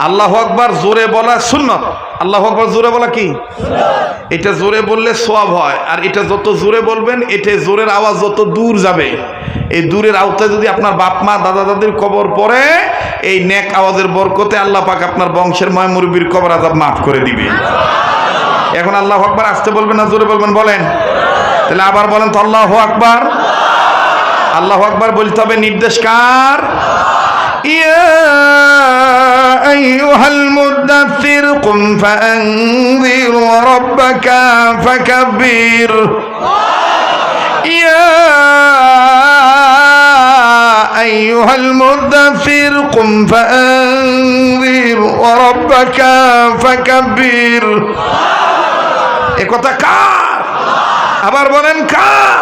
আল্লাহু আকবার জোরে বলা সুন্নাত। আল্লাহু আকবার জোরে বলা কি সুন্নাত। এটা জোরে বললে সওয়াব হয়, আর এটা যত জোরে বলবেন এটা জোরের আওয়াজ যত দূর যাবে, এই দূরের আওতায় যদি আপনার বাপ মা দাদা দাদির কবর পড়ে, এই নেক আওয়াজের বরকতে আল্লাহ পাক আপনার বংশের ময় মুরব্বির কবর আযাব মাফ করে দিবে। এখন আল্লাহু আকবার আসতে বলবেন না জোরে বলবেন বলেন? তাহলে আবার বলেন তো আল্লাহু আকবার। আল্লাহু আকবার বলতে হবে, নির্দেশ কার? ইয়া আইয়ুহাল মুদাথথির কুম ফাআনযির ওয়া রাব্বাকা ফাকাব্বির। ইয়া আইয়ুহাল মুদাথথির কুম ফাআনযির ওয়া রাব্বাকা ফাকাব্বির। এ কথা কার? আবার বলেন কার?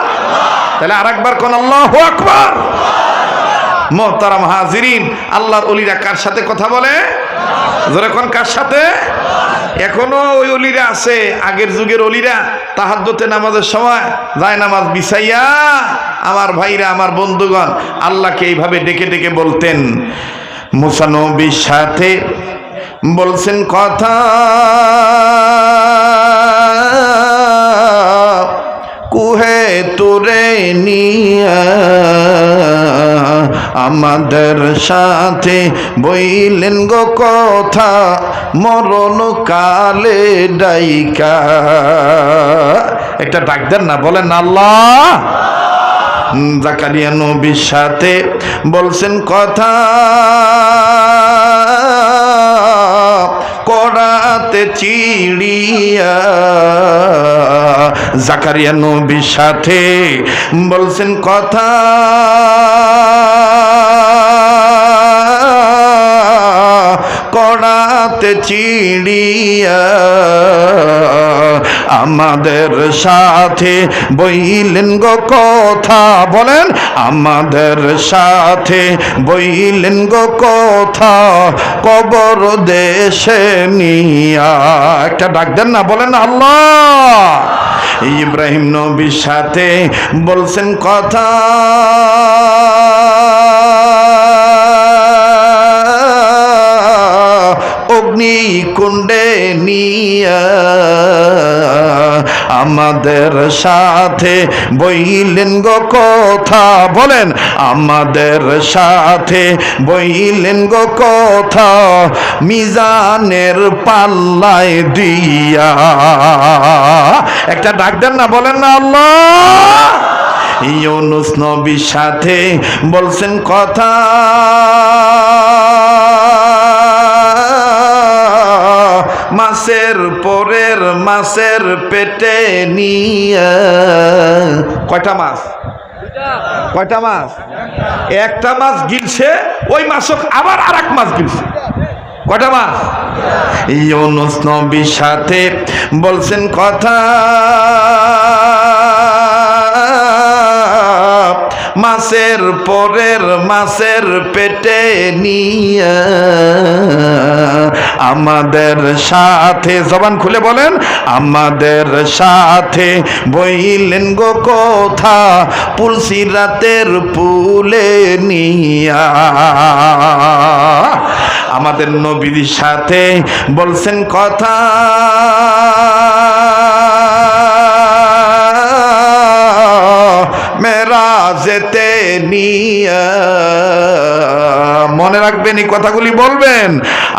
তাহলে আরেকবার কোন আল্লাহু আকবার। মুহতারাম হাজিরিন, আল্লাহর ওলিরা কার সাথে কথা বলে? জোরে কোন কার সাথে? এখনো ওই ওলিরা আছে, আগের যুগের ওলিরা তাহাজ্জুদে নামাজের সময় যায় নামাজ বিছাইয়া আমার ভাইরা আমার বন্ধুগণ আল্লাহকে এইভাবে ডেকে ডেকে বলতেন। মুসা নবীর সাথে বলছেন কথা, কুহে তুরে নিয়া আমাদের সাথে বইলেন গো কথা, মরণ কালে ডাইকা। একটা ডাক দেন না, বলেন আল্লাহ। জাকারিয়া নবীর সাথে বলছেন কথা, করাতে চিড়িয়া। জাকারিয়া নবীর সাথে বলছেন কথা, করাতে চিড়িয়া। আমাদের সাথে বইলেন গো কথা, বলেন আমাদের সাথে বইলেন গো কথা, কবর দেশে নিয়া। একটা ডাক দেন না, বলেন আল্লাহ। ইব্রাহিম নবীর সাথে বলছেন কথা, অগ্নিকুণ্ডে নিয়া। আমাদের সাথে বইলেন গো কথা, বলেন আমাদের সাথে বইলেন গো কথা, মিজানের পাল্লায় দিয়া। একটা ডাক দেন না, বলেন না আল্লাহ। ইউনুস নবীর সাথে বলছেন কথা, মাছের পরের মাছের পেটে নিয়া। কয়টা মাছ? কয়টা মাছ? একটা মাছ গিলছে, ওই মাছক আবার আরেক মাছ গিলছে। কয়টা মাছ? ইউনুস নবীর সাথে বলছেন কথা, মাছের পরের মাছের পেটে নিয়া। আমাদের সাথে, জবান খুলে বলেন, আমাদের সাথে বইলেন গো কথা, পুলসিরাতের পুলে নিয়া। আমাদের নবীর সাথে বলছেন কথা, মেরাজেতে নিয়া। মনে রাখবেন, এই কথাগুলি বলবেন।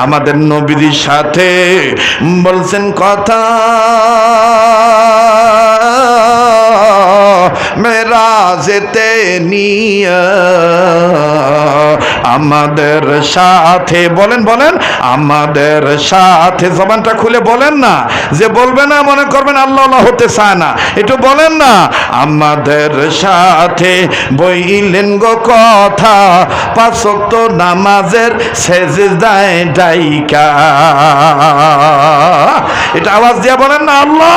আমাদের নবীর সাথে বলছেন কথা, মেরাজেতে নিয়া। আমাদের সাথে, বলেন বলেন, আমাদের সাথে। জবানটা খুলে বলেন না, যে বলবে না মনে করবেন আল্লাহ আল্লাহ হতে চায় না, একটু বলেন না। আমাদের সাথে বইলেন গো কথা, পাঁচ ওয়াক্ত নামাজের সেজদায় ডাইকা। এটা আওয়াজ দিয়ে বলেন না আল্লাহ।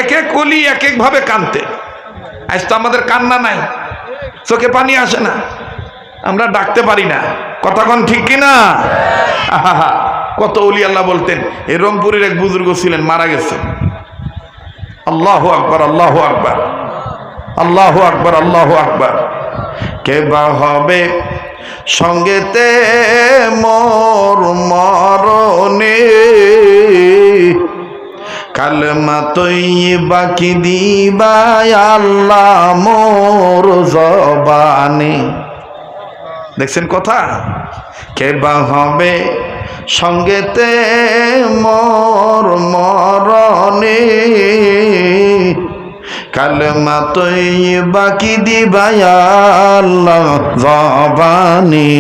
এক এক ওলি এক এক ভাবে কানতে। আজ তো আমাদের কান্না নাই, চোখে পানি আসে না, আমরা ডাকতে পারি না। কথা কোন ঠিক কিনা? কত ওলি আল্লাহ বলতেন। এই রংপুরের এক বুজুর্গ ছিলেন, মারা গেছেন। আল্লাহু আকবার, আল্লাহু আকবার, আল্লাহু আকবার, আল্লাহু আকবার। কে বা হবে সঙ্গেতে মোর মরণে কালেমা তৈবা কি দিবা আল্লাহ মোর জবানে। দেখছেন কথা, কেবা হবে সঙ্গেতে মোর মরণে কালেমা তৈবা কি দিবা আল্লাহ জবানে।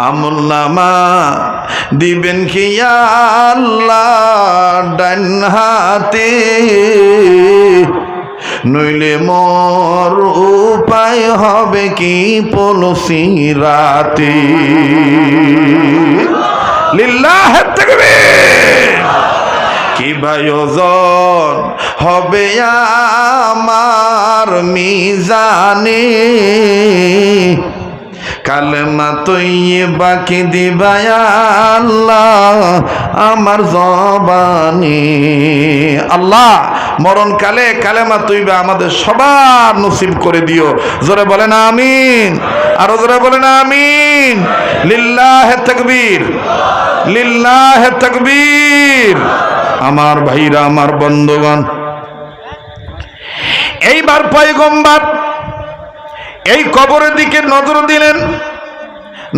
আমুল্লামা দিবেন কি আল্লাহ ডান হাতে, নইলে মোর উপায় হবে কি পলসি রাতে। লিল্লাহ তাকবীর। কি ভাইজন হবে আমার মিজানে কালেমা তৈবা কি দিবা আল্লাহ আমার জবানে। আল্লাহ মরণকালে কালেমা তৈবা আমাদের সবার নসিব করে দিও। জোরে বলেন আমিন, আরো জোরে বলেন আমিন। লিল্লাহে তাকবীর, লিল্লাহে তাকবীর। আমার ভাইরা, আমার বন্ধুগণ, এইবার পয়গম্বর এই কবরের দিকে নজর দিলেন।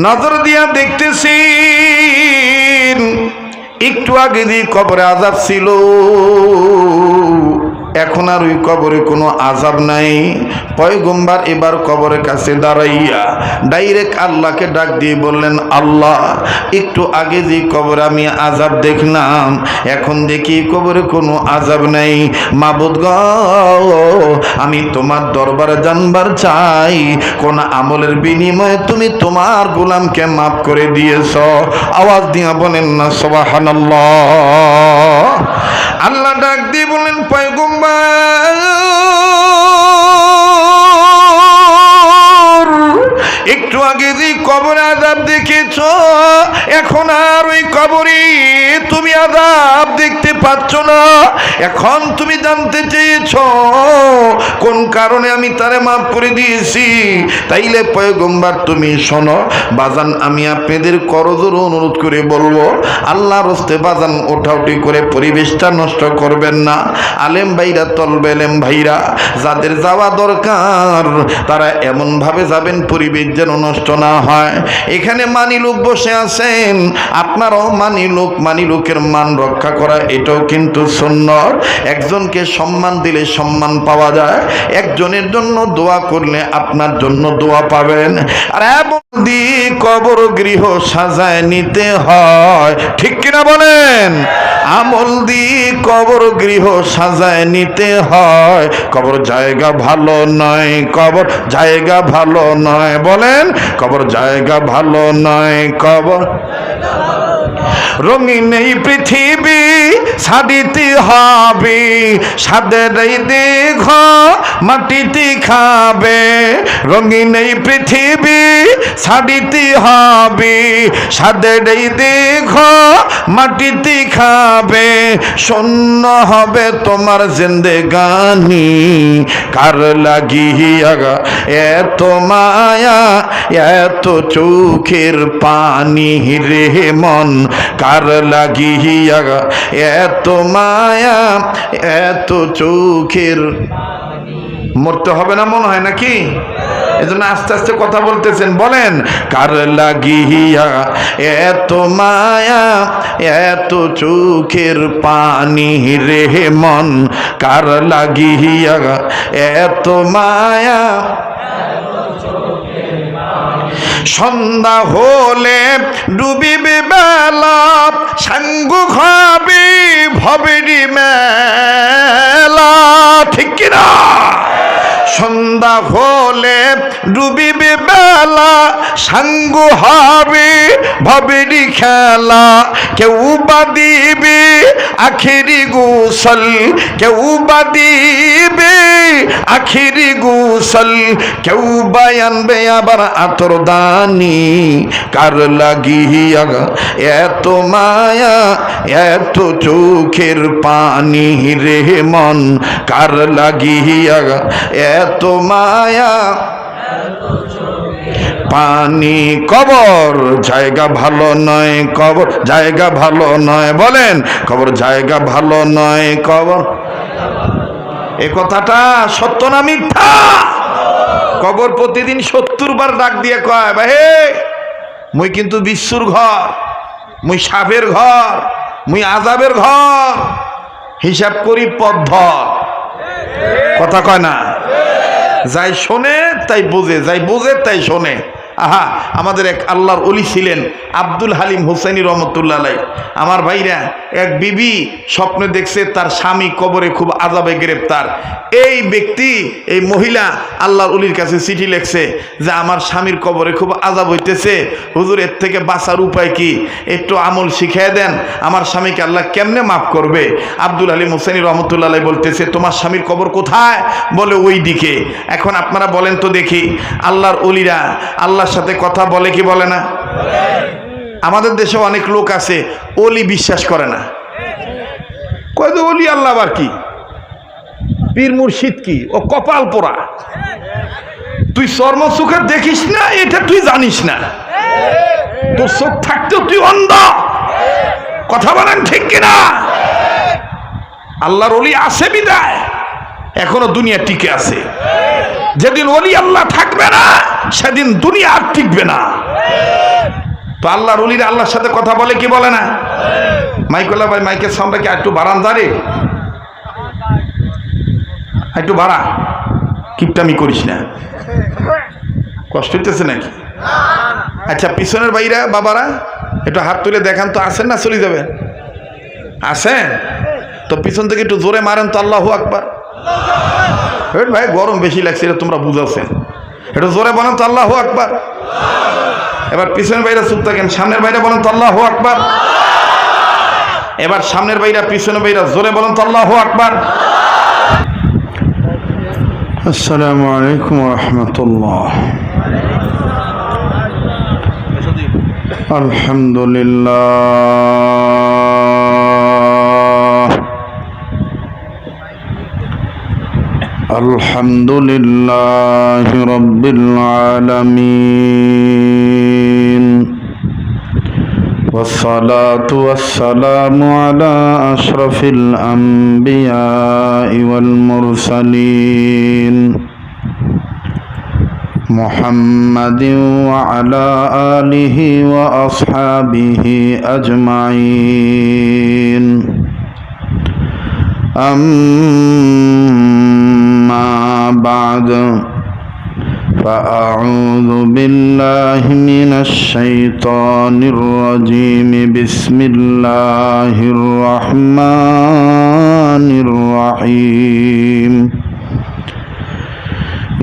নজর দিয়া দেখতেছি একটু আগে যে কবরে আযাব ছিল, এখন আর ওই কবরে কোনো আযাব নাই। পয়গম্বর এবার কবরের কাছে দাঁড়াইয়া ডাইরেক্ট আল্লাহকে ডাক দিয়ে বললেন, আল্লাহ একটু আগে যে কবরে আমি আযাব দেখলাম, এখন দেখি কবরে কোনো আযাব নাই। মাবুদ গো, আমি তোমার দরবারে জানবার চাই কোন আমলের বিনিময়ে তুমি তোমার গোলামকে মাফ করে দিয়েছ। আওয়াজ দিয়া বলেন না সুবহানাল্লাহ। আল্লাহ ডাক দিয়ে বলেন, পয়গম্বর একটু আগে যে কবরে আযাব দেখেছ, এখন আর ওই কবরে তুমি আযাব দেখতে পাচ্ছ না। এখন তুমি জানতে চেয়েছ কোন কারণে আমি তারে মাফ করে দিয়েছি। তাইলে পয়গম্বর তুমি শোনো বাজান, আমি আপনাদের করজোর অনুরোধ করে বলবো, আল্লাহর হস্তে বাজান ওঠাউটি করে পরিবেশটা নষ্ট করবেন না। আলেম ভাইরা, তলবে আলেম ভাইরা, যাদের যাওয়া দরকার তারা এমনভাবে যাবেন পরিবেশ যেন নষ্ট না হয়। এখানে মানি লোক বসে আছেন, আপনারাও মানি লোকের মান রক্ষা করা এটাও কিন্তু সুন্নাত। একজনকে সম্মান দিলে সম্মান পাওয়া যায়, একজনের জন্য দোয়া করলে আপনার জন্য দোয়া পাবেন। আর এমন দি কবর গৃহ সাজায় নিতে হয়, ঠিক কিনা বলেন? আমল দি কবর গৃহ সাজায় নিতে হয়। কবর জায়গা ভালো নয়, কবর জায়গা ভালো নয়, বলেন কবর জায়গা ভালো নয়। কবর রঙিন এই পৃথিবী সাদিতে হবে, সাদের এই দেহ মাটিতে খাবে। রঙিন এই পৃথিবী সাদিতে হবে, সাদের এই দেহ মাটিতে খাবে। শূন্য হবে তোমার জিন্দেগানি, কার লাগিয়া এত মায়া এত চোখের পানি রে মন, কার লাগিয়া এত মায়া এত চোখের। মরতে হবে না মনে হয় নাকি? এজন্য আস্তে আস্তে কথা বলতেছেন, বলেন কার লাগিয়া এত মায়া এত চোখের পানি রে মন, কার লাগিয়া এত মায়া। সন্ধ্যা হলে ডুবিবে বেলা, সাঙ্গ খাবি ভবেরি মেলা, ঠিক কিনা? সন্ধ্যা হলে ডুবিবে বেলা, সাঙ্গ হবে ভবেরি খেলা। কেউ বা দিবে আখেরি গোসল, কেউ বা দিবে আখেরি গোসল, কেউ বা আনবে আবার আতর দানি। কার লাগিয়া এত মায়া এত চোখের পানি রে মন, কার লাগিয়া এত মায়া। পানি কবর জায়গা ভালো নয়, কবর জায়গা ভালো নয়, বলেন কবর জায়গা ভালো নয়, কবর। এ কথাটা সত্য না মিথ্যা? কবর প্রতিদিন 70 বার ডাক দিয়ে কয়, ভাই মুই কিন্তু বিশ্বর ঘর, মুই সাপের ঘর, মুই আজাবের ঘর, হিসাব করি পদ্ধ। কথা কয় না? যাই শোনে তাই বোঝে, যাই বোঝে তাই শোনে। আহা, আমাদের এক আল্লাহর ওলি ছিলেন আব্দুল হালিম হুসাইনি রহমতুল্লাহ আলাইহি। আমার ভাইরা, এক বিবি স্বপ্নে দেখছে তার স্বামী কবরে খুব আযাবে গ্রেপ্তার। এই ব্যক্তি, এই মহিলা আল্লাহর ওলির কাছে চিঠি লিখছে যে আমার স্বামীর কবরে খুব আযাব হইতেছে, হুজুর এর থেকে বাঁচার উপায় কি, একটু আমল শিখিয়ে দেন, আমার স্বামীকে আল্লাহ কেমনে মাফ করবে। আব্দুল হালিম হুসাইনি রহমতুল্লাহ আলাইহি বলতেছে, তোমার স্বামীর কবর কোথায়? বলে ওই দিকে। এখন আপনারা বলেন তো দেখি, আল্লাহর ওলিরা আল্লাহর সাথে কথা বলে কি বলে না? আমাদের দেশে অনেক লোক আছে ওলি বিশ্বাস করে না, কয় যে ওলি আল্লাহ আবার কি, পীর মুর্শিদ কি, ও কপাল পোড়া। তুই চর্ম চোখে দেখিস না, এটা তুই জানিস না, তোর চোখ থাকতেও তুই অন্ধ। কথা বলেন ঠিক কিনা? আল্লাহর ওলি আছে বিদায় এখনো দুনিয়া টিকে আছে। যেদিন ওলি আল্লাহ থাকবে না সেদিন দুনিয়া আর টিকবে না। তো আল্লাহর ওলিরা আল্লাহর সাথে কথা বলে কি বলে না? মাইকলা ভাই, মাইকের সাউন্ডটা কি একটু বাড়ান, দাঁড়ে একটু বাড়া, কিপটামি করিস না, কষ্ট হইতেছে নাকি? আচ্ছা, পিছনের ভাইরা বাবারা একটু হাত তুলে দেখান তো, আসেন না চলে যাবেন? আসেন তো, পিছন থেকে একটু জোরে মারেন তো আল্লাহু আকবার। ভাই গরম বেশি লাগছে, এটা তোমরা বুঝাচ্ছেন, একটু জোরে বলেন তো আল্লাহু আকবার। এবার পিছনের ভাইরা চুপ থাকেন, সামনের ভাইরা বলেন তো আল্লাহু আকবার। এবার সামনের ভাইরা পিছনের ভাইরা জোরে বলেন তো আল্লাহু আকবার। আসসালামু আলাইকুম ওয়া রাহমাতুল্লাহ। আলহামদুলিল্লাহ, আলহামদুলিল্লাহি রাব্বিল আলামিন, ওয়াসসালাতু ওয়াসসালামু আলা আশরাফিল আমবিয়াই ওয়াল মুরসালিন মুহাম্মাদিন ওয়া আলা আলিহি ওয়া আসহাবিহি আজমাইন। আম্মা বা'দ, ফাআউযু বিল্লাহি মিনাশ শাইতানির রাজীম। বিসমিল্লাহির রাহমানির রাহিম।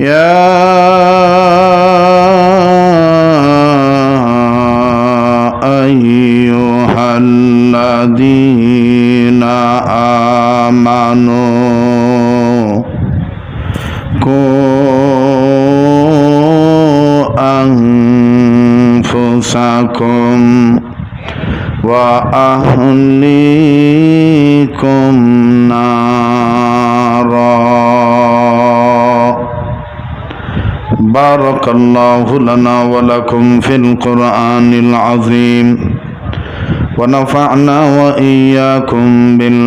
ইয়া আইয়ুহাল্লাযীনা আমানু কু আনফুসাকুম ওয়া আহলিকুম নারা। বারাকাল্লাহু লানা ওয়া লাকুম ফিল কুরআনিল আযীম ওয়া নাফা'না ওয়া ইয়্যাকুম বিল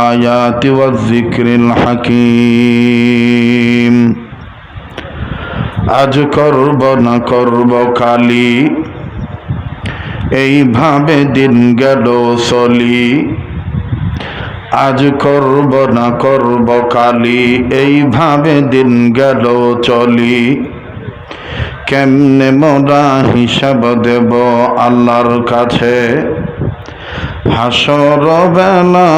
আয়াতি ওয়াজ যিকরিল হাকীম। আজ করব না করব কালি, এইভাবে দিন গেল চলি। আজ করব না করব কালি, এইভাবে দিন গেল চলি। কেমনে মোরা হিসাব দেব আল্লাহর কাছে হাসর বেলা।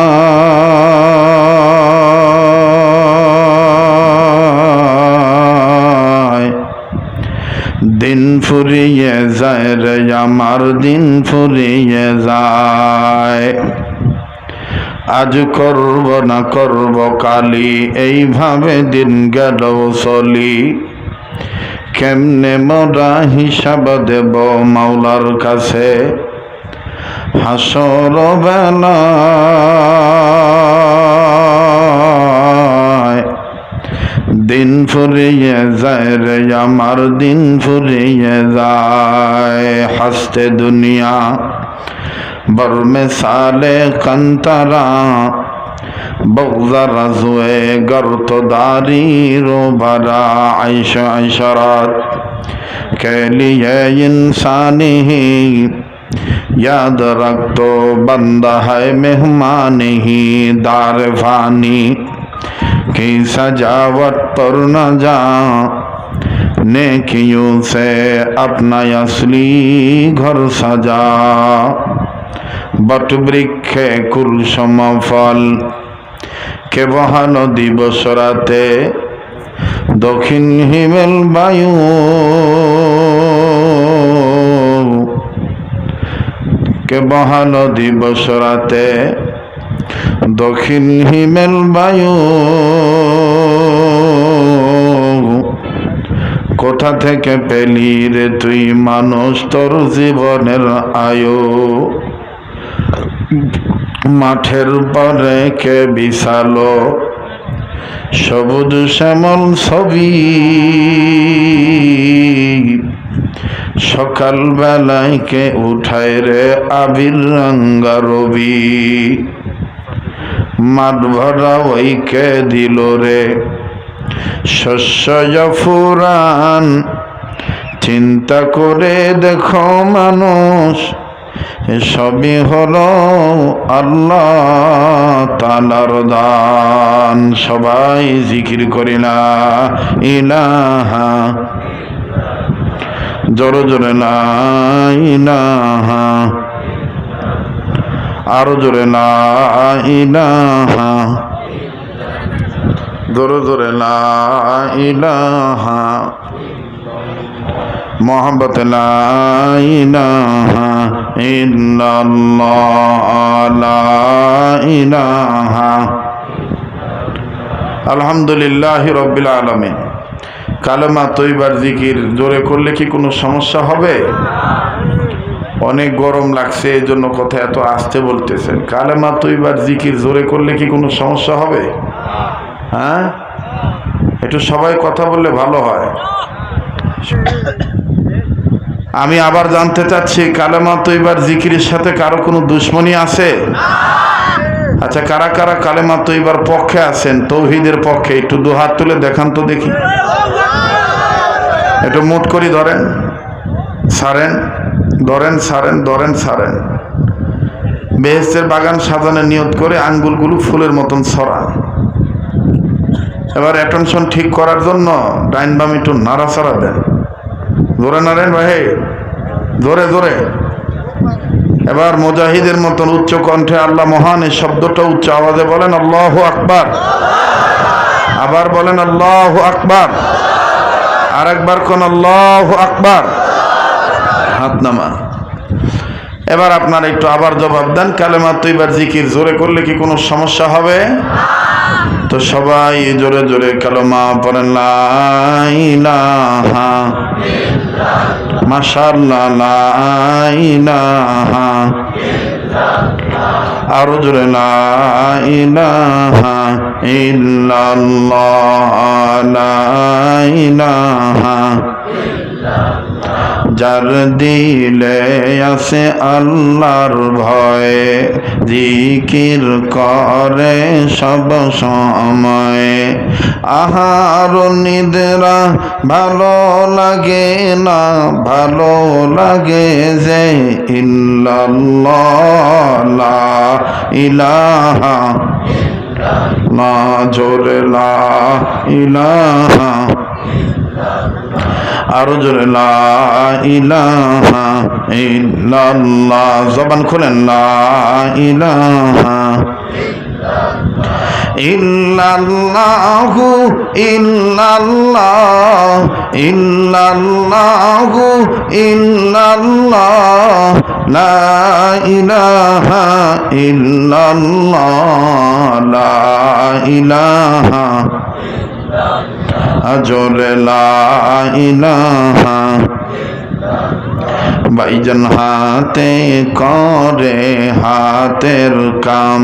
দিন ফুরিয়ে যায় রে আমার, দিন ফুরিয়ে যায়। আজ করব না করব কালি, এইভাবে দিন গেল চলি। কেমনে মোরা হিসাব দেব মাওলার কাছে হাসর বেলায়। দিন ফুরিয়ে যায় রে আমার দিন ফুরিয়ে যায় হস্তে দুনিয়া बर मिसाले कंतरा बगज़र जुए गर्त दारी रो भरा ऐश ऐशरात के लिए इंसानी ही याद रख तो बंदा है मेहमान ही दार फानी की सजावट पर न जा नेकियों से अपना असली घर सजा बट वृक्षे कुलसम फल के बहाल दिवस राते दक्षिण हिमेल वायु के बहाल दिवस राते दक्षिण हिमेल वायु कोथा थेके पेली रे तुई मानुष तोर जीवनेर आयु माठेर परे के बिछालो सबुज श्यामल छवि सकाल बेलाय के उठाय रे आबिर रंगा रवि माठ भरा ओई के दिलो रे शस्य ফুরান চিন্তা করে দেখো মানুষ সবই হলো আল্লাহ তাআলার দান সবাই জিকির করি লা ইলাহা জোরে জোরে লা ইলাহা আরো জোরে লা ইলাহা जोरे जोरे ला इलाहा मोहब्बत ला इलाहा इल्लल्लाह ला इलाहा अल्हम्दुलिल्लाहि रब्बिल आलामीन कालेमा तय्यिবার জিকির জোরে করলে কি কোনো সমস্যা হবে অনেক গরম লাগছে এজন্য কথা এত আস্তে বলতেছেন কালেমা তয়্যিবার জিকির জোরে করলে কি কোনো সমস্যা হবে হ্যাঁ একটু সবাই কথা বললে ভালো হয় আমি আবার জানতে চাচ্ছি কালেমা তয়্যিবার জিকিরের সাথে কারো কোনো দুশমনি আছে আচ্ছা কারা কারা কালেমা তয়্যিবার পক্ষে আছেন তৌহিদের পক্ষে একটু দু হাত তুলে দেখান তো দেখি একটু মুট করে ধরেন ছাড়েন ধরেন ছাড়েন ধরেন ছাড়েন বেহেশতের বাগান সাজানোর নিয়ত করে আঙ্গুলগুলো ফুলের মতন ছড়ান এবার অ্যাটেনশন ঠিক করার জন্য ডাইন বাম একটু নাড়াচাড়া দেন জোরে নাড়েন ভাই জোরে জোরে এবার মুজাহিদের মতন উচ্চ কণ্ঠে আল্লাহ মহান এই শব্দটা উচ্চ আওয়াজে বলেন আল্লাহু আকবার আবার বলেন আল্লাহু আকবার আরেকবার কোন আল্লাহু আকবার হাত নামা এবার আপনারা একটু আবার জবাব দেন কালেমা তয়্যিবার জিকির জোরে করলে কি কোনো সমস্যা হবে तो सबाई जोरे जोरे कलमा पढ़ें ला इलाहा माशाअल्लाह ला इलाहा आरो जोरे ला इलाहा इल्लल्लाह ला इलाहा যার দিলে আছে আল্লাহর ভয় জিকির করে সব সময় আহার নিদ্রা ভালো লাগে না ভালো লাগে যে ইল্লাল্লাহ লা ইলাহা না জোরে লা ইলাহা আরো জোরে লা ইলাহা ইল্লাল্লাহ জবান খুলেন লা ইলাহা ইল্লাল্লাহু ইল্লাল্লাহ ইল্লাল্লাহু ইল্লাল্লাহ লা ইলাহা ইল্লাল্লাহ লা ইলাহা আজরে লা ইলাহা ভাইজান হাতে করে হাতের কাম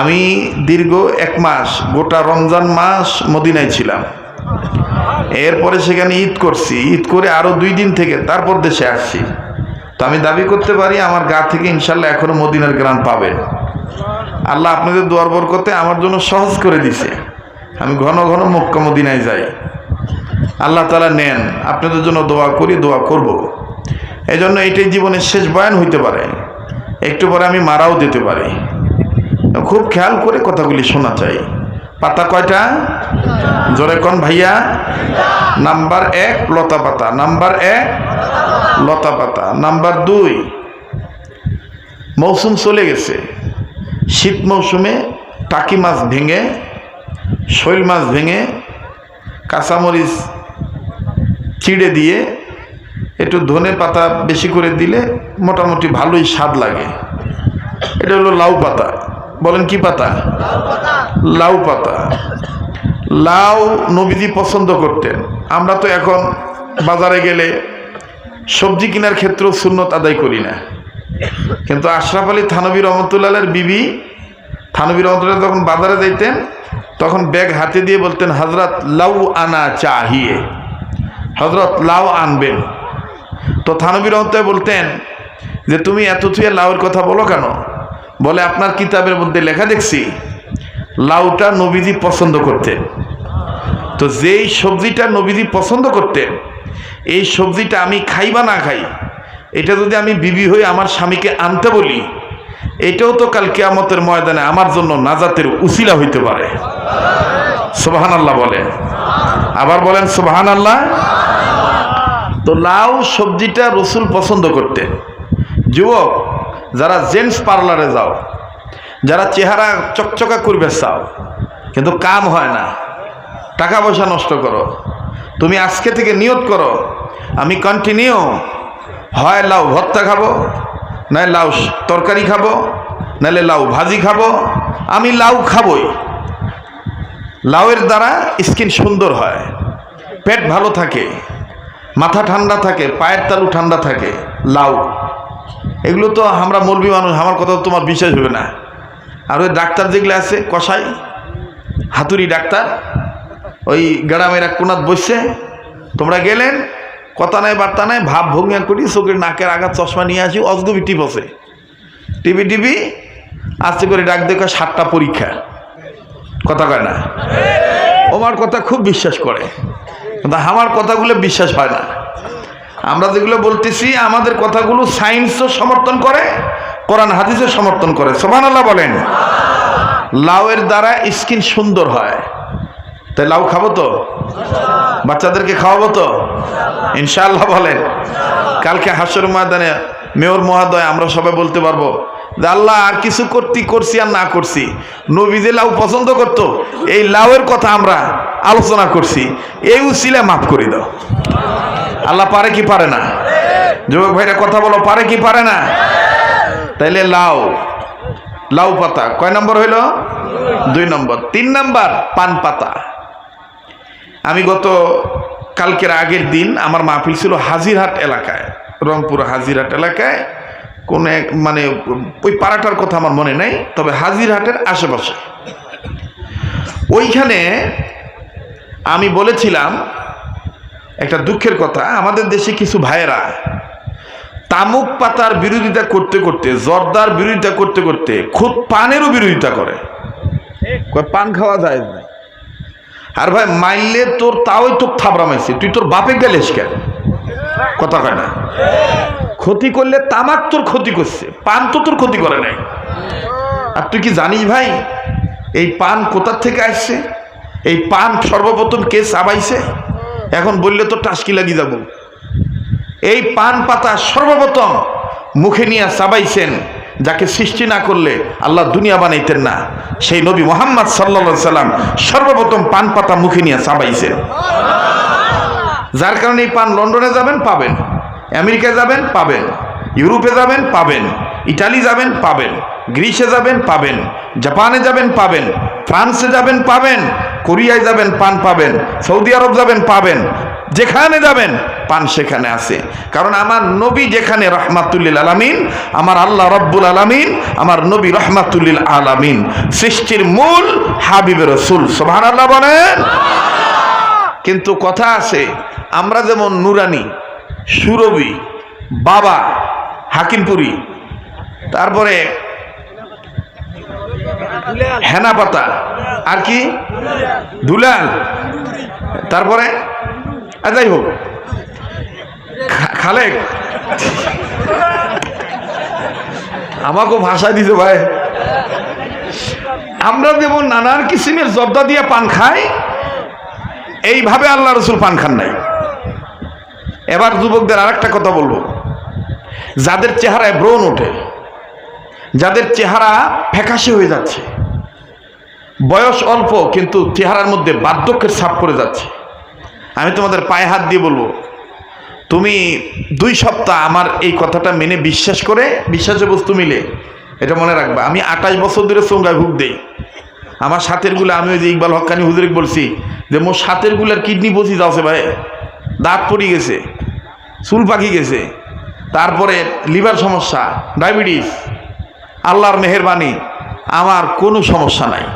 আমি দীর্ঘ 1 মাস গোটা রমজান মাস মদিনায় ছিলাম। এরপরে সেখানে ঈদ করছি, ঈদ করে আরও 2 দিন থেকে তারপর দেশে আসছি। তো আমি দাবি করতে পারি আমার গা থেকে ইনশাল্লাহ এখনো মদিনার গ্রাম পাবেন। আল্লাহ আপনাদের দোয়ার বরকতে আমার জন্য সহজ করে দিছে, আমি ঘন ঘন মক্কা মদিনায় যাই। আল্লাহ তাআলা নেন, আপনাদের জন্য দোয়া করি, দোয়া করব। এই জন্য এটাই জীবনের শেষ বয়ান হইতে পারে, একটু পরে আমি মারাও দিতে পারি। খুব খেয়াল করে কথাগুলি শোনা চাই। পাতা কয়টা? জোরে কোন ভাইয়া? নাম্বার 1 লতা পাতা, নাম্বার 1 লতা পাতা। নাম্বার 2 মৌসুম চলে গেছে, শীত মৌসুমে টাকি মাছ ভেঙে, শৈল মাছ ভেঙে, কাঁচামরিচ চিড়ে দিয়ে একটু ধনে পাতা বেশি করে দিলে মোটামুটি ভালোই স্বাদ লাগে। এটা হলো লাউ পাতা। বলেন কি পাতা? লাউ পাতা। লাউ নবীজি পছন্দ করতেন। আমরা তো এখন বাজারে গেলে সবজি কেনার ক্ষেত্রেও সুন্নত আদায় করি না, কিন্তু আশরাফ আলী থানভী রহমতুল্লাহের বিবি থানভী রহমতুল্লাহ যখন বাজারে যাইতেন তখন ব্যাগ হাতে দিয়ে বলতেন, হজরত লাউ আনা চাহিয়ে, হজরত লাউ আনবেন। তো থানভী রহমতুল্লাহ বলতেন যে তুমি এত থুয়ে লাউয়ের কথা বলো কেন? বলে আপনার কিতাবের মধ্যে লেখা দেখছি লাউটা নবীজি পছন্দ করতেন। তো যেই সবজিটা নবীজি পছন্দ করতেন, এই সবজিটা আমি খাই বা না খাই, এটা যদি আমি বিবি হয়ে আমার স্বামীকে আনতে বলি, এটাও তো কাল কিয়ামতের ময়দানে আমার জন্য নাজাতের উসিলা হইতে পারে। সুবহানাল্লাহ বলেন, আবার বলেন সুবহানাল্লাহ। তো লাউ সবজিটা রসুল পছন্দ করতেন। যুবক যারা জেন্টস পার্লারে যাও, যারা চেহারা চকচকা করবে চাও কিন্তু কাম হয় না, টাকা পয়সা নষ্ট করো, তুমি আজকে থেকে নিয়ত করো আমি কন্টিনিউ হয় লাউ ভর্তা খাবো, নয় লাউ তরকারি খাবো, নাহলে লাউ ভাজি খাবো, আমি লাউ খাবই। লাউয়ের দ্বারা স্কিন সুন্দর হয়, পেট ভালো থাকে, মাথা ঠান্ডা থাকে, পায়ের তালু ঠান্ডা থাকে। লাউ এগুলো তো আমরা মৌলবি মানুষ, আমার কথা তোমার বিশ্বাস হবে না। আর ওই ডাক্তার যেগুলো আছে কসাই হাতুড়ি ডাক্তার, ওই গ্রামের এক কোনাত বসছে, তোমরা গেলেন কথা নাই বার্তা নাই, ভাব ভঙ্গিয়া করি, চোখের নাকের আঘাত চশমা নিয়ে আসি, অজগবি টিপছে, টিভি আস্তে করে ডাক দেখো 7টা পরীক্ষা। কথা কয় না? ওমার কথা খুব বিশ্বাস করে, কিন্তু আমার কথাগুলো বিশ্বাস হয় না। আমরা যেগুলো বলতেছি আমাদের কথাগুলো সায়েন্সও সমর্থন করে, কোরআন হাদিসও সমর্থন করে। সুবহানাল্লাহ বলেন। লাউয়ের দ্বারা স্কিন সুন্দর হয়, তাই লাউ খাবো তো, বাচ্চাদেরকে খাওয়াবো তো ইনশাআল্লাহ বলেন। কালকে হাসর ময়দানে মেয়র মহোদয় আমরা সবাই বলতে পারবো যে আল্লাহ আর কিছু করছি আর না করছি, নবী যে লাউ পছন্দ করতো এই লাউয়ের কথা আমরা আলোচনা করছি, এই উসিলা মাফ করে দাও। আল্লাহ পারে কি পারে না? যুবক ভাইরা কথা বলো, পারে কি পারে না? তাইলে লাউ পাতা কয় নম্বর হইল? 2 নম্বর। 3 নম্বর পান পাতা। আমি গত কালকের আগের দিন আমার মাহফিল ছিল হাজিরহাট এলাকায়, রংপুর হাজিরহাট এলাকায়, কোন মানে ওই পাড়াটার কথা আমার মনে নেই, তবে হাজিরহাটের আশেপাশে। ওইখানে আমি বলেছিলাম একটা দুঃখের কথা, আমাদের দেশে কিছু ভাইয়েরা তামুক পাতার বিরোধিতা করতে করতে, জর্দার বিরোধিতা করতে করতে খুদ পানেরও বিরোধিতা করে। পান খাওয়া যায় না, আর ভাই মাইলে তোর তাওই তোর থাবড়া মাইছে, তুই তোর বাপে গেলেস কেন? কথা কয় না? ক্ষতি করলে তামাক তোর ক্ষতি করছে, পান তো তোর ক্ষতি করে নাই। আর তুই কি জানিস ভাই এই পান কোথার থেকে আসছে? এই পান সর্বপ্রথম কে চাবাইছে? এখন বললে তো টাসকি লাগি যাব। এই পান পাতা সর্বপ্রথম মুখে নিয়ে চাবাইছেন যাকে সৃষ্টি না করলে আল্লাহ দুনিয়া বানাইতেন না, সেই নবী মুহাম্মদ সাল্লাল্লাহু আলাইহি সাল্লাম সর্বপ্রথম পান পাতা মুখে নিয়ে চাবাইছেন। যার কারণে এই পান লন্ডনে যাবেন পাবেন, আমেরিকায় যাবেন পাবেন, ইউরোপে যাবেন পাবেন, ইটালি যাবেন পাবেন, গ্রিসে যাবেন পাবেন, জাপানে যাবেন পাবেন, ফ্রান্সে যাবেন পাবেন, কোরিয়ায় যাবেন পান পাবেন, সৌদি আরব যাবেন পাবেন, যেখানে যাবেন পান সেখানে আছে। কারণ আমার নবী যেখানে রহমাতুল্লিল আলামিন, আমার আল্লাহ রব্বুল আলামিন, আমার নবী রহমাতুল্লিল আলামিন, সৃষ্টির মূল হাবিবের রাসূল। সুবহানাল্লাহ বলেন। কিন্তু কথা আছে, আমরা যেমন নুরানি, সুরবি, বাবা, হাকিমপুরি, তারপরে হেনা পাতা, আর কি দুলাল, তারপরে যাই হোক খালেক, আমাকেও ভাষা দিতে ভাই। আমরা যেমন নানান কিসিমের জর্দা দিয়ে পান খাই, এইভাবে আল্লাহ রসুল পান খান নাই। এবার যুবকদের আর একটা কথা বলবো, যাদের চেহারায় ব্রণ ওঠে, যাদের চেহারা ফ্যাকাশে হয়ে যাচ্ছে, বয়স অল্প কিন্তু চেহারার মধ্যে বার্ধক্যের ছাপ পড়ে যাচ্ছে, আমি তোমাদের পায়ে হাত দিয়ে বলবো, তুমি 2 সপ্তাহ আমার এই কথাটা মেনে বিশ্বাস করে, বিশ্বাসের বস্তু মিলে এটা মনে রাখবা। আমি 28 বছর ধরে চোঙ্গায় ভুগ দেই। আমার সাথের গুলা, আমি ওই যে ইকবাল হক্কানি হুজুরিক বলছি যে মোর সাথের গুলার কিডনি পচি যাচ্ছে ভাই, দাঁত পড়ে গেছে, চুল পাকি গেছে, তারপরে লিভার সমস্যা, ডায়াবেটিস। আল্লাহর মেহেরবানি, আমার কোনো সমস্যা নাই,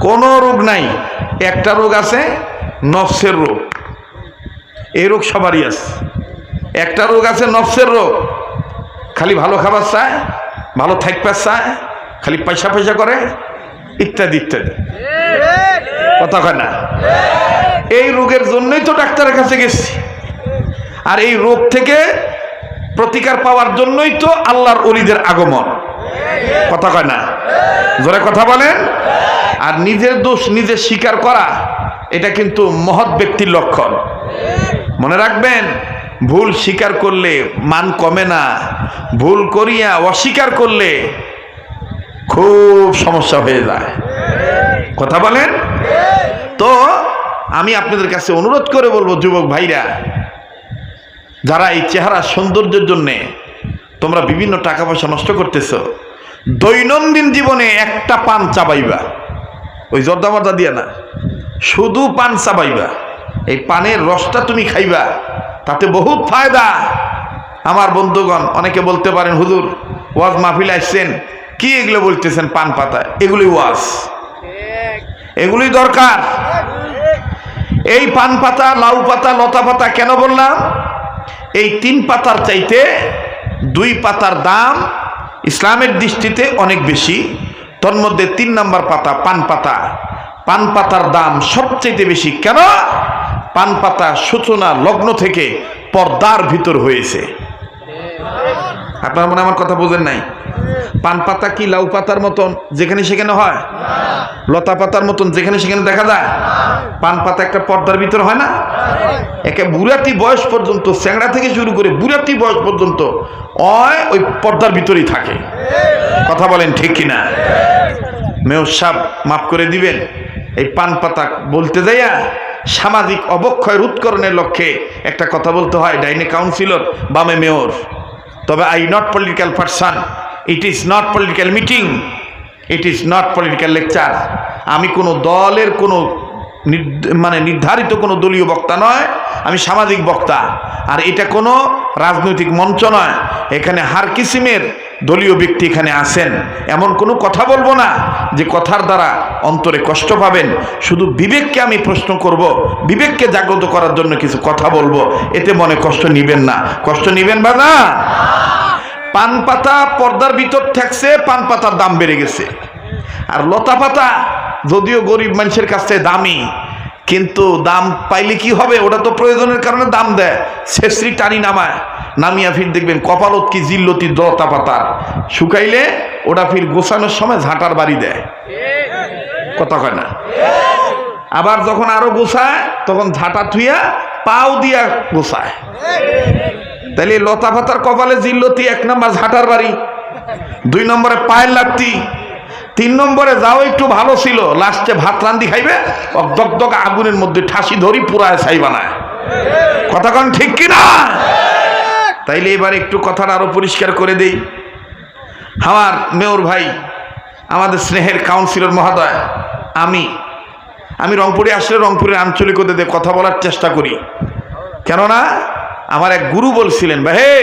কোনো রোগ নাই। একটা রোগ আছে, নফসের রোগ। এই রোগ সবারই আছে। একটা রোগ আছে নফসের রোগ, খালি ভালো খাবার চায়, ভালো থাকবার চায়, খালি পয়সা পয়সা করে, ইত্যাদি ইত্যাদি। কথা কয় না? এই রোগের জন্যই তো ডাক্তারের কাছে গেছি। আর এই রোগ থেকে প্রতিকার পাওয়ার জন্যই তো আল্লাহর ওলিদের আগমন। কথা কয় না? জোরে কথা বলেন। আর নিজের দোষ নিজে স্বীকার করা, এটা কিন্তু মহৎ ব্যক্তির লক্ষণ। মনে রাখবেন, ভুল স্বীকার করলে মান কমে না, ভুল করিয়া অস্বীকার করলে খুব সমস্যা হয়ে যায়। কথা বলেন তো। আমি আপনাদের কাছে অনুরোধ করে বলবো, যুবক ভাইরা, যারা এই চেহারা সৌন্দর্যের জন্যে তোমরা বিভিন্ন টাকা পয়সা নষ্ট করতেছ, দৈনন্দিন জীবনে একটা পান চাবাইবা, ওই জর্দা মর্দা দিয়া না, শুধু পান চাবাইবা। এই পানের রসটা তুমি খাইবা, তাতে বহুত ফায়দা। আমার বন্ধুগণ অনেকে বলতে পারেন, হুজুর ওয়াজ মাহফিল আসছেন, কি এগুলো বলতেছেন পান পাতা? এগুলি ওয়াজ, এগুলি দরকার। এই পান পাতা, লাউ পাতা, লতা পাতা কেন বললাম? এই 3 পাতার চাইতে 2 পাতার দাম ইসলামের দৃষ্টিতে অনেক বেশি। তন্মধ্যে 3 নম্বর পাতা পান পাতা। পান পাতার দাম সবচেয়ে বেশি। কেন? পান পাতা সূচনা লগ্ন থেকে পর্দার ভিতর হয়েছে। আপনার মনে আমার কথা বোঝেন নাই? পান পাতা কি লাউ পাতার মতন যেখানে সেখানে হয়? লতা পাতার মতন যেখানে সেখানে দেখা যায়? পান পাতা একটা পর্দার ভিতর হয় না? একে বুড়াতি বয়স পর্যন্ত, চ্যাংড়া থেকে শুরু করে বুড়াতি বয়স পর্যন্ত ওই পর্দার ভিতরেই থাকে। কথা বলেন ঠিক কিনা? মেয়র সাহেব মাফ করে দিবেন, এই পান পাতা বলতে যাইয়া সামাজিক অবক্ষয় রোধকরণের লক্ষ্যে একটা কথা বলতে হয়। ডাইনে কাউন্সিলর, বামে মেয়র। তবে I not political person, it is not political meeting, it is not political lecture. আমি কোনো দলের কোনো নির্ধারিত কোনো দলীয় বক্তা নয়, আমি সামাজিক বক্তা। আর এটা কোনো রাজনৈতিক মঞ্চ নয়। এখানে হার কিসিমের দলীয় ব্যক্তি এখানে আছেন, এমন কোনো কথা বলবো না যে কথার দ্বারা অন্তরে কষ্ট পাবেন। শুধু বিবেককে আমি প্রশ্ন করব, বিবেককে জাগ্রত করার জন্য কিছু কথা বলবো, এতে মনে কষ্ট নিবেন না। কষ্ট নিবেন বা না? পান পাতা পর্দার ভিতর থাকছে, পান পাতার দাম বেড়ে গেছে। আর লতা পাতা যদিও গরিব মানুষের কাছে দামি, কিন্তু দাম পাইলে কি হবে? ওটা তো প্রয়োজনের কারণে দাম দেয়, শেষরি টানি নামায়, নামিয়া ফির দেখবেন কপালত কি জিল্লতি লতা পাতার, শুকাইলে ওটা ফির গোছানোর সময় ঝাঁটার বাড়ি দেয়। কথা কয় না? আবার যখন আরো গোছায় তখন ঝাঁটা থুইয়া পাও দিয়া গোছায়। তাইলে লতা পাতার কপালে জিল্লতি 1 নম্বর ঝাঁটার বাড়ি, 2 নম্বরে পায়ের লাত্তি, 3 নম্বরে যাও একটু ভালো ছিল, লাস্টে ভাত রান্দি খাইবে, দগদগ আগুনের মধ্যে ঠাসি ধরি পুরায় ছাই বানায়। কথা কন ঠিক কিনা? তাইলে এবার একটু কথাটা আরো পরিষ্কার করে দেই। আমার মেয়র ভাই, আমাদের স্নেহের কাউন্সিলর মহোদয়, আমি আমি রংপুরে আসলে রংপুরের আঞ্চলিকতা দিয়ে কথা বলার চেষ্টা করি, কেননা আমার এক গুরু বলছিলেন, ভাই হে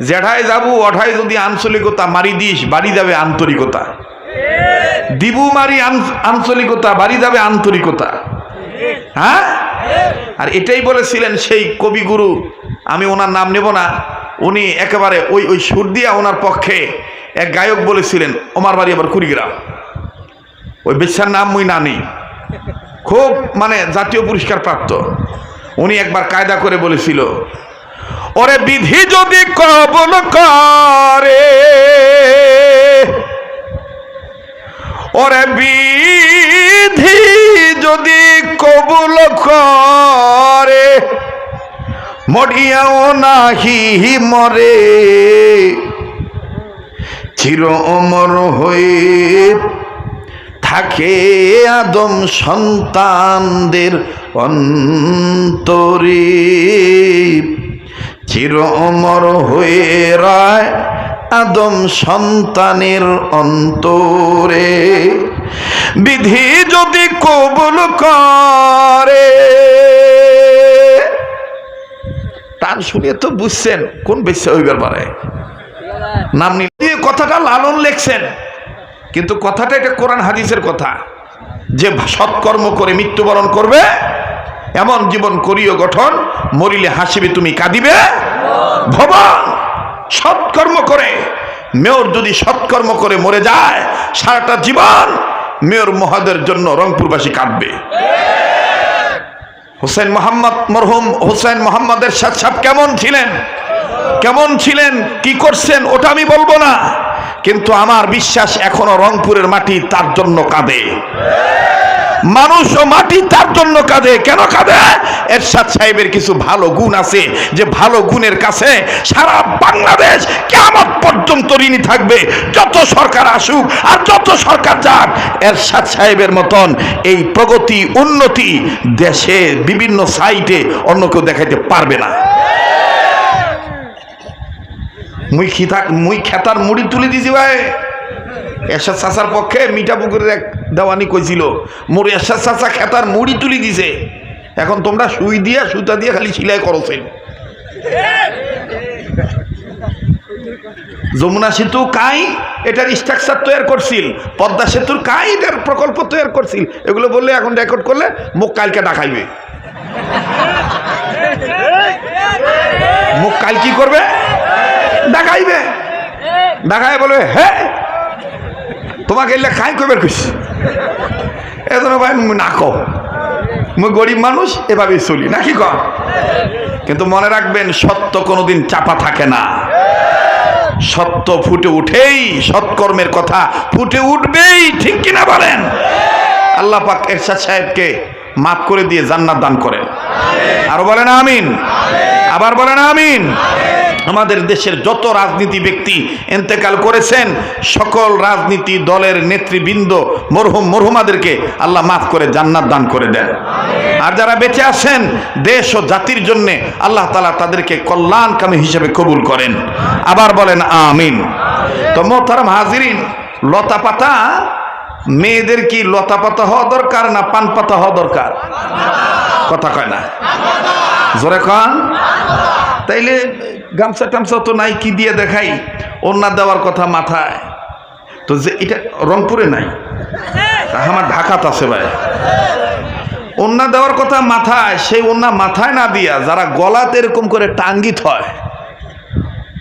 যেঠায় যাবো ওঠায় যদি আঞ্চলিকতা মারি দিস বাড়ি যাবে আন্তরিকতা, দিবু মারি আঞ্চলিকতা বাড়ি যাবে আন্তরিকতা। হ্যাঁ, আর এটাই বলেছিলেন সেই কবিগুরু, আমি ওনার নাম নেব না, উনি একেবারে ওই সুর দিয়া ওনার পক্ষে এক গায়ক বলেছিলেন, আমার বাড়ি আবার কুড়িগ্রাম, ওই বেশ্যার নাম মুই না নেই, খুব মানে জাতীয় পুরস্কার প্রাপ্ত। উনি একবার কায়দা করে বলেছিল, ওরে বিধি যদি কবুল করে, ওরে বিধি যদি কবুল করে, মরিয়াও নাহি মরে, চির অমর হয়ে থাকে আদম সন্তানদের অন্তরে, চির অমর হয়ে রায় আদম সন্তানের অন্তরে, বিধি যদি কবুল করে। টান শুনিয়ে তো বুঝছেন কোন বেশ্যা হইবার পারে, নাম নিয়ে কথাটা লালন লেখছেন, কিন্তু কথাটা এটা কোরআন হাদিসের কথা, যে সৎকর্ম করে মৃত্যুবরণ করবে এমন জীবন করিও গঠন, মরিলে হাসিবে তুমি কাঁদিবে ভবন। সৎকর্ম করে মেয়র যদি সৎকর্ম করে মরে যায়, সারাটা জীবন মেয়র মহাদের জন্য রংপুরবাসী কাঁদবে। হোসেন মোহাম্মদ, মরহুম হোসেন মোহাম্মদ এরশাদ সাহেব কেমন ছিলেন, কেমন ছিলেন, কি করছেন ওটা আমি বলবো না, কিন্তু আমার বিশ্বাস এখনো রংপুরের মাটি তার জন্য কাঁদে, মানুষ ও মাটি তার জন্য কাঁদে। কেন কাঁদে? এরশাদ সাহেবের কিছু ভালো গুণ আছে, যে ভালো গুণের কাছে সারা বাংলাদেশ কিয়ামত পর্যন্ত ঋণী থাকবে, যত সরকার আসুক আর যত সরকার যাক। এরশাদ সাহেবের মতন এই প্রগতি উন্নতি দেশে বিভিন্ন সাইটে অন্য কেউ দেখাইতে পারবে না। মুই খেতার মুড়ি তুলে দিছি ভাই, এরশাদ চাচার পক্ষে মিঠাপুকুরের এক দেওয়ানি কইছিল, মোর এরশাদ চাচা খেতার মুড়ি তুলি দিছে, এখন তোমরা সুই দিয়া সুতা দিয়ে খালি সিলাই করছেন। যমুনা সেতু কাই এটার স্ট্রাকচার তৈরি করছিল, পদ্মা সেতুর কাই এটার প্রকল্প তৈরি করছিল, এগুলো বললে এখন রেকর্ড করলে মুখ কালকে ডাকাইবে, মুখ কাল কি করবে, ডাকাইবে, ডাকায় বলবে হ্যাঁ তোমাকে এলে খাই কইবার কইছি, এজন্য ভাই না কও, মুই গরিব মানুষ এভাবেই চলি নাকি কর। কিন্তু মনে রাখবেন, সত্য কোনোদিন চাপা থাকে না, সত্য ফুটে উঠেই, সৎকর্মের কথা ফুটে উঠবেই, ঠিক কিনা বলেন? আল্লাহ পাক এরশাদ সাহেবকে মাফ করে দিয়ে জান্নাত দান করেন, আরো বলেন আমিন, আবার বলেন আমিন। আমাদের দেশের যত রাজনীতি ব্যক্তি ইন্তেকাল করেছেন, সকল রাজনীতি দলের নেতৃবৃন্দ মরহুম মরহুমাদেরকে আল্লাহ মাফ করে জান্নাত দান করে দেন, আর যারা বেঁচে আছেন দেশ ও জাতির জন্য আল্লাহ তাআলা তাদেরকে কল্যাণকামী হিসেবে কবুল করেন, আবার বলেন আমিন। তো মোহতারাম হাজিরিন, লতা পাতা, মেয়েদের কি লতা পাতা হওয়া দরকার না পান পাতা হওয়া দরকার? কথা কয় না, জোরে কন। তাইলে গামছা টামছা তো নাই, কি দিয়ে দেখাই, ওন্না দেওয়ার কথা মাথায়, তো যে এটা রংপুরে নাই, আমার ঢাকাতে আছে ভাই, ওন্না দেওয়ার কথা মাথায়, সেই ওন্না মাথায় না দিয়া যারা গলাতে এরকম করে টাঙ্গিত হয়,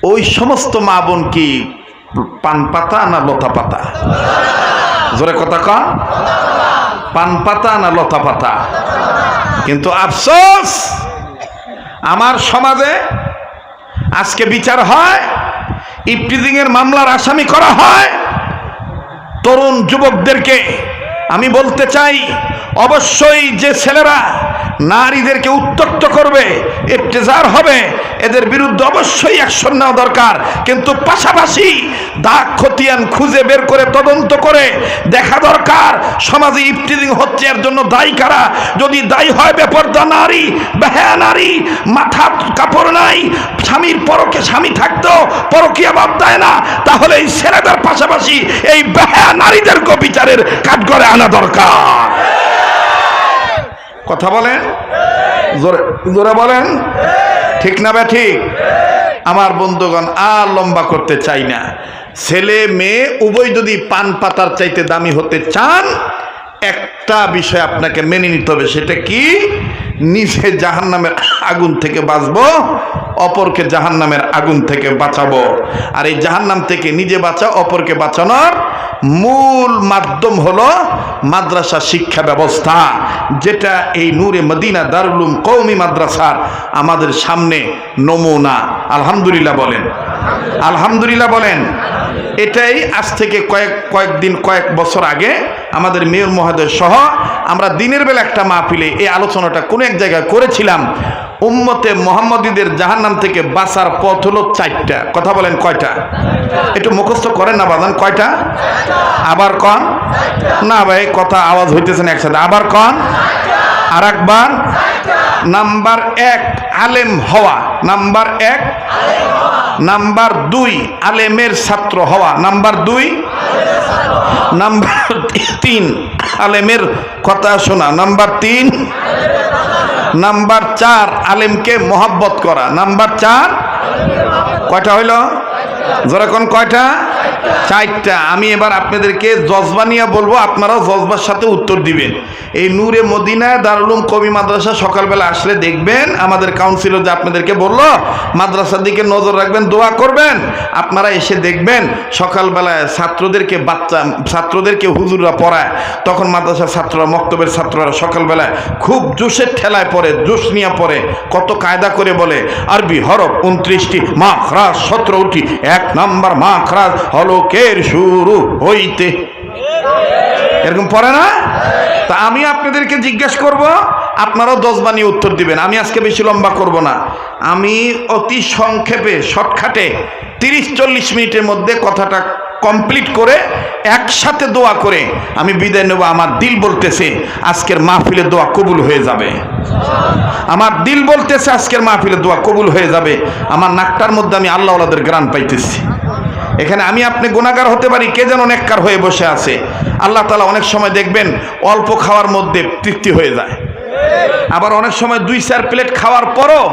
ওই সমস্ত মা বোন কি পান পাতা না লতা পাতা? জোরে কথা কন, পান পাতা না লতা পাতা? কিন্তু আফসোস, আমার সমাজে আজকে বিচার হয়, ইফটিজিং এর মামলার আসামি করা হয় তরুণ যুবকদেরকে। আমি বলতে চাই, অবশ্যই যে ছেলেরা নারীদেরকে উত্ত্যক্ত করবে, ইফতিজার হবে, এদের বিরুদ্ধে অবশ্যই অ্যাকশন নেওয়া দরকার, কিন্তু পাশাপাশি দাগ খতিয়ান খুঁজে বের করে তদন্ত করে দেখা দরকার সমাজে ইফতিজিং হচ্ছে এর জন্য দায়ী কারা। যদি দায়ী হয় বেপরদা নারী, বেহায়া নারী, মাথা কাপড় নাই, স্বামীর পরকে স্বামী থাকতেও পরকীয়া বাদ দেয় না, তাহলে এই ছেলেদের পাশাপাশি এই বেহায়া নারীদেরকে বিচারের কাঠগড়ে আনা দরকার। কথা বলেন, জোরে জোরে বলেন, ঠিক না বে ঠিক? আমার বন্ধুগণ, আর লম্বা করতে চাই না। ছেলে মেয়ে উভয় যদি পান পাতার চাইতে দামি হতে চান, একটা বিষয় আপনাকে মেনে নিতে হবে। সেটা কি? নিজে জাহান্নামের আগুন থেকে বাঁচবো, অপরকে জাহান্নামের আগুন থেকে বাঁচাবো। আর এই জাহান্নাম থেকে নিজে বাঁচা, অপরকে বাঁচানোর মূল মাধ্যম হলো মাদ্রাসা শিক্ষা ব্যবস্থা, যেটা এই নূরে মদিনা দারুল উলুম কওমি মাদ্রাসার আমাদের সামনে নমুনা। আলহামদুলিল্লাহ বলেন, আলহামদুলিল্লাহ বলেন। এটাই আজ থেকে কয়েক বছর আগে আমাদের মেয়র মহোদয় সহ আমরা দিনের বেলা একটা মাহফিলে এই আলোচনাটা কোন এক জায়গায় করেছিলাম। উম্মতে মুহাম্মদীদের জাহান্নাম থেকে বাঁচার পথ হলো 4টা। কথা বলেন, কয়টা? একটু মুখস্থ করেন না বাজান, কয়টা? আবার কন না ভাই, কথা আওয়াজ হইতেছে না একসাথে, আবার কন, আর একবার। নাম্বার 1 আলেম হওয়া, নাম্বার 1। নাম্বার 2 আলেমের ছাত্র হওয়া, নাম্বার 2। নাম্বার 3 আলেমের কথা শোনা, নাম্বার 3। নাম্বার 4 আলেমকে মহব্বত করা, নাম্বার 4। কয়টা হইল? জোরে কোন, কয়টা? 4টা। আমি এবার আপনাদেরকে জজবা নিয়ে বলবো, আপনারাও জজবার সাথে উত্তর দিবেন। এই নূরে মদিনা দারুল উলুম কওমি মাদ্রাসা সকালবেলা আসলে দেখবেন আমাদের কাউন্সিলর যে আপনাদেরকে বললো মাদ্রাসার দিকে নজর রাখবেন, দোয়া করবেন। আপনারা এসে দেখবেন সকালবেলায় ছাত্রদেরকে হুজুররা পড়ায়, তখন মাদ্রাসার ছাত্ররা, মক্তবের ছাত্ররা সকালবেলায় খুব জোশের ঠেলায় পড়ে, জোশ নিয়ে পড়ে, কত কায়দা করে বলে। আরবি হরফ 29টি, মাখরাজ 17টি, 1 নাম্বার মাখরাজ হলকের শুরু হইতে, এরকম পড়ে না? তা আমি আপনাদেরকে জিজ্ঞাসা করব, আপনারাও 10 বানিয়ে উত্তর দিবেন। আমি আজকে বেশি লম্বা করব না, আমি অতি সংক্ষেপে শর্টকাটে 30-40 মিনিটের মধ্যে কথাটা কমপ্লিট করে একসাথে দোয়া করে আমি বিদায় নেব। আমার দিল বলতেছে আজকের মাহফিলে দোয়া কবুল হয়ে যাবে। আমার দিল বলতেছে আজকের মাহফিলে দোয়া কবুল হয়ে যাবে। আমার নাকটার মধ্যে আমি আল্লাহ ওয়ালাদের গ্রান পাইতেছি। এখানে আমি আপনি গুনাহগার হতে পারি, কে যেন নেককার হয়ে বসে আছে। আল্লাহ তাআলা অনেক সময় দেখবেন অল্প খাওয়ার মধ্যে তৃপ্তি হয়ে যায়, আবার অনেক সময় 2-4 প্লেট খাওয়ার পরও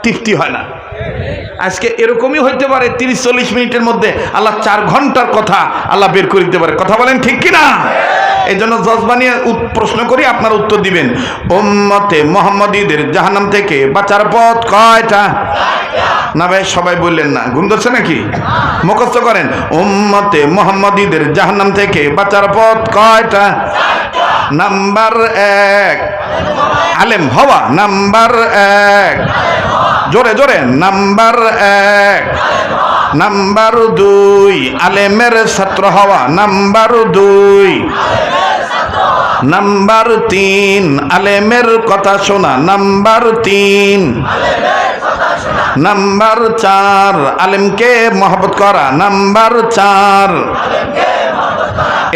তৃপ্তি হয় না। আজকে এরকমই হইতে পারে 30-40 মিনিটের মধ্যে আল্লাহ 4 ঘন্টার কথা আল্লাহ বের করে দিতে পারে। কথা বলেন, ঠিক কিনা? এই জন্য জজবা নিয়ে প্রশ্ন করি, আপনারা উত্তর দিবেন। উম্মতে মুহাম্মদীদের জাহান্নাম থেকে বাঁচার পথ কয়টা? না ভাই, সবাই বললেন না, ঘুম ধরছে নাকি? মুখস্থ করেন। উম্মতে মুহাম্মদীদের জাহান্নাম থেকে বাঁচার পথ কয়টা? নাম্বার 1 আলেম হওয়া, নাম্বার 1। জোরে জোরে, নাম্বার 1। নাম্বার 2 আলেমের ছাত্র হওয়া, নাম্বার 2। নাম্বার 3 আলেমের কথা শোনা, নাম্বার 3। নাম্বার 4 আলেমকে মহব্বত করা, নাম্বার 4।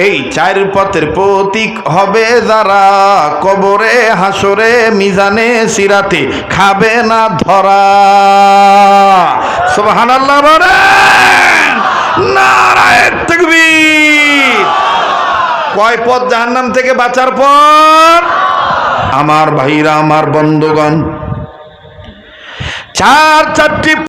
এই 4 পথের প্রতীক হবে যারা, কবরে হাসরে মিজানে সিরাতে খাবে না ধরা। সুবহানাল্লাহ বলেন, নারায়ে তাকবীর। কয় পথ জাহান্নাম থেকে বাঁচার পর? আমার ভাইরা, আমার বন্ধুগণ, 4টি